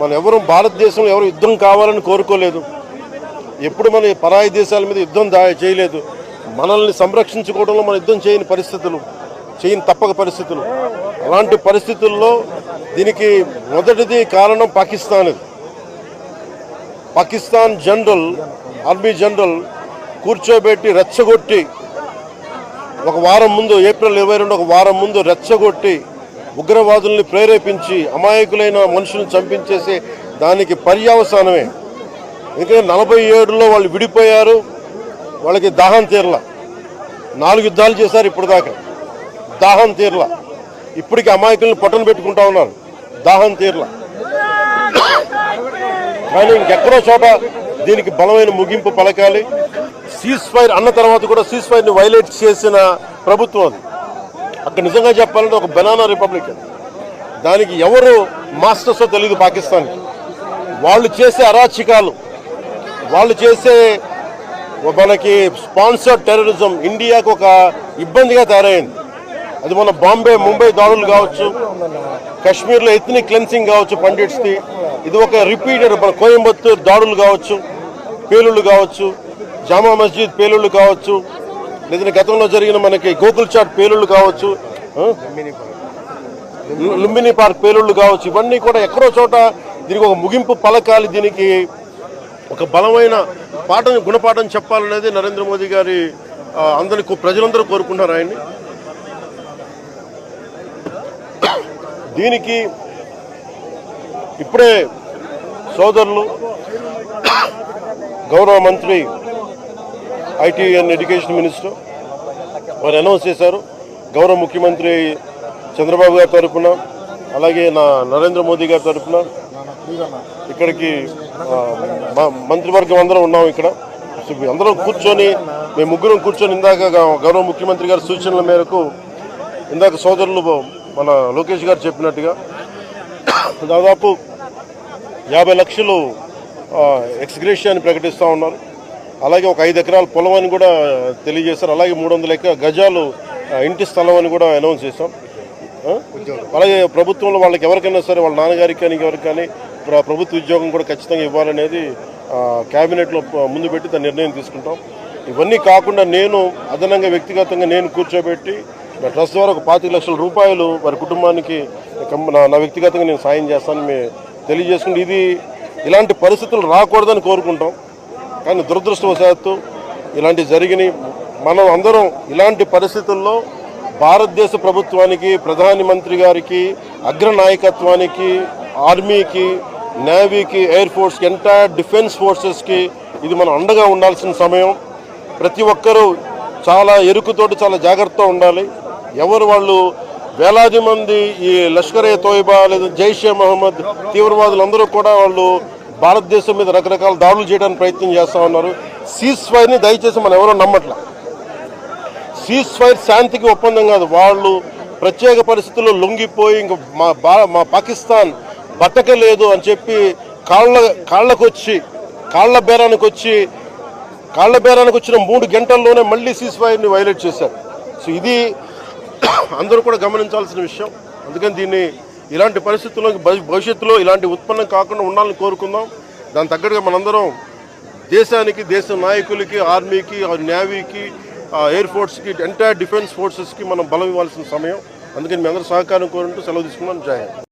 మన ఎవరు భారతదేశంలో ఎవరు యుద్ధం కావాలని కోరుకోలేదు. ఎప్పుడు మన పరాయి దేశాల మీద యుద్ధం చేయలేదు. మనల్ని సంరక్షించుకోవడంలో మన యుద్ధం చేయని తప్పక పరిస్థితులు. అలాంటి పరిస్థితుల్లో దీనికి మొదటిది కారణం పాకిస్తాన్ ఆర్మీ జనరల్ కూర్చోబెట్టి రెచ్చగొట్టి ఒక వారం ముందు ఏప్రిల్ 22 ఒక వారం ముందు రెచ్చగొట్టి ఉగ్రవాదుల్ని ప్రేరేపించి అమాయకులైన మనుషులను చంపించేసి దానికి పర్యవసానమే. ఎందుకంటే 47లో వాళ్ళు విడిపోయారు, వాళ్ళకి దాహం తీరలా. 4 యుద్ధాలు చేశారు ఇప్పుడు దాకా, దాహం తీరలా. ఇప్పటికీ అమాయకులను పట్టణ పెట్టుకుంటా ఉన్నారు, దాహం తీరలా. కానీ ఇంకెక్కడో చోట దీనికి బలమైన ముగింపు పలకాలి. సీజ్ ఫైర్ అన్న తర్వాత కూడా సీజ్ ఫైర్ని వైలేట్ చేసిన ప్రభుత్వం అది. అక్కడ నిజంగా చెప్పాలంటే ఒక బనానా రిపబ్లిక్. దానికి ఎవరు మాస్టర్సో తెలియదు పాకిస్తాన్కి. వాళ్ళు చేసే అరాచకాలు, వాళ్ళు చేసే మనకి స్పాన్సర్డ్ టెర్రరిజం ఇండియాకు ఒక ఇబ్బందిగా తయారైంది. అది మన ముంబై దాడులు కావచ్చు, కాశ్మీర్లో ఎథ్నిక్ క్లెన్సింగ్ కావచ్చు పండిట్స్ది. ఇది ఒక రిపీటెడ్ మన కోయంబత్తూర్ దాడులు కావచ్చు, పేలుళ్ళు కావచ్చు, జామా మస్జిద్ పేలుళ్ళు కావచ్చు, లేదంటే గతంలో జరిగిన మనకి గోకుల్ చాట్ పేలుళ్ళు కావచ్చు, లుంబిని పార్క్ పేలుళ్ళు కావచ్చు. ఇవన్నీ కూడా ఎక్కడో చోట దీనికి ఒక ముగింపు పలకాలి. దీనికి ఒక బలమైన గుణపాఠం చెప్పాలనేది నరేంద్ర మోదీ గారి ప్రజలందరూ కోరుకుంటున్నారు ఆయన్ని. దీనికి ఇప్పుడే సోదరులు గౌరవ మంత్రి ఐటీ అండ్ ఎడ్యుకేషన్ మినిస్టర్ వారు అనౌన్స్ చేశారు. గౌరవ ముఖ్యమంత్రి చంద్రబాబు గారి తరఫున, అలాగే నరేంద్ర మోదీ గారి తరఫున ఇక్కడికి మంత్రివర్గం అందరం ఉన్నాం. ఇక్కడ అందరం కూర్చొని మేము ముగ్గురం కూర్చొని ఇందాక గౌరవ ముఖ్యమంత్రి గారి సూచనల మేరకు ఇందాక సోదరులు మన లోకేష్ గారు చెప్పినట్టుగా దాదాపు 50 లక్షలు ఎక్స్గ్రేషియాని ప్రకటిస్తూ ఉన్నారు. అలాగే ఒక 5 ఎకరాల పొలం అని కూడా తెలియజేశారు. అలాగే 300 గజాలు ఇంటి స్థలం అని కూడా అనౌన్స్ చేశాం. అలాగే ప్రభుత్వంలో వాళ్ళకి ఎవరికైనా సరే వాళ్ళ నాన్నగారికి కానీ ఎవరికి కానీ ప్రభుత్వ ఉద్యోగం కూడా ఖచ్చితంగా ఇవ్వాలనేది క్యాబినెట్లో ముందు పెట్టి దాని నిర్ణయం తీసుకుంటాం. ఇవన్నీ కాకుండా నేను అదనంగా వ్యక్తిగతంగా నేను కూర్చోబెట్టి నా ట్రస్ట్ ద్వారా ఒక 25 లక్షల రూపాయలు వారి కుటుంబానికి నా వ్యక్తిగతంగా నేను సాయం చేస్తానని తెలియజేసుకుంటే ఇలాంటి పరిస్థితులు రాకూడదని కోరుకుంటాం. కానీ దురదృష్టవశాత్తు ఇలాంటివి జరిగినాయి. మనం అందరం ఇలాంటి పరిస్థితుల్లో భారతదేశ ప్రభుత్వానికి, ప్రధాని మంత్రి గారికి, అగ్రనాయకత్వానికి, ఆర్మీకి, నేవీకి, ఎయిర్ ఫోర్స్కి, ఎంటైర్ డిఫెన్స్ ఫోర్సెస్కి ఇది మనం అండగా ఉండాల్సిన సమయం. ప్రతి ఒక్కరూ చాలా ఎరుకుతోటి చాలా జాగ్రత్తగా ఉండాలి. వాళ్ళు వేలాది మంది ఈ లష్కర్-ఏ-తోయిబా లేదా జైషే మహమ్మద్ తీవ్రవాదులందరూ కూడా వాళ్ళు భారతదేశం మీద రకరకాల దాడులు చేయడానికి ప్రయత్నం చేస్తూ ఉన్నారు. సీజ్ ఫైర్ని దయచేసి మనం ఎవరో నమ్మట్ల. సీజ్ ఫైర్ శాంతికి ఒప్పందం కాదు. వాళ్ళు ప్రత్యేక పరిస్థితుల్లో లొంగిపోయి ఇంక మా పాకిస్తాన్ బతకలేదు అని చెప్పి కాళ్ళ బేరానికి వచ్చిన 3 గంటల్లోనే మళ్ళీ సీజ్ ఫైర్ని వైలేట్ చేశారు. సో ఇది అందరూ కూడా గమనించాల్సిన విషయం. అందుకని ఇలాంటి పరిస్థితుల్లో భవిష్యత్తులో ఇలాంటి ఉత్పన్నం కాకుండా ఉండాలని కోరుకుందాం. దాని తగ్గట్టుగా మనందరం దేశానికి, దేశ నాయకులకి, ఆర్మీకి, నేవీకి, ఎయిర్ ఫోర్స్కి, ఎంటైర్ డిఫెన్స్ ఫోర్సెస్కి మనం బలం ఇవ్వాల్సిన సమయం. అందుకని మీ అందరూ సహకారం కోరుకుంటూ సెలవు తీసుకున్నాం. జై హింద్.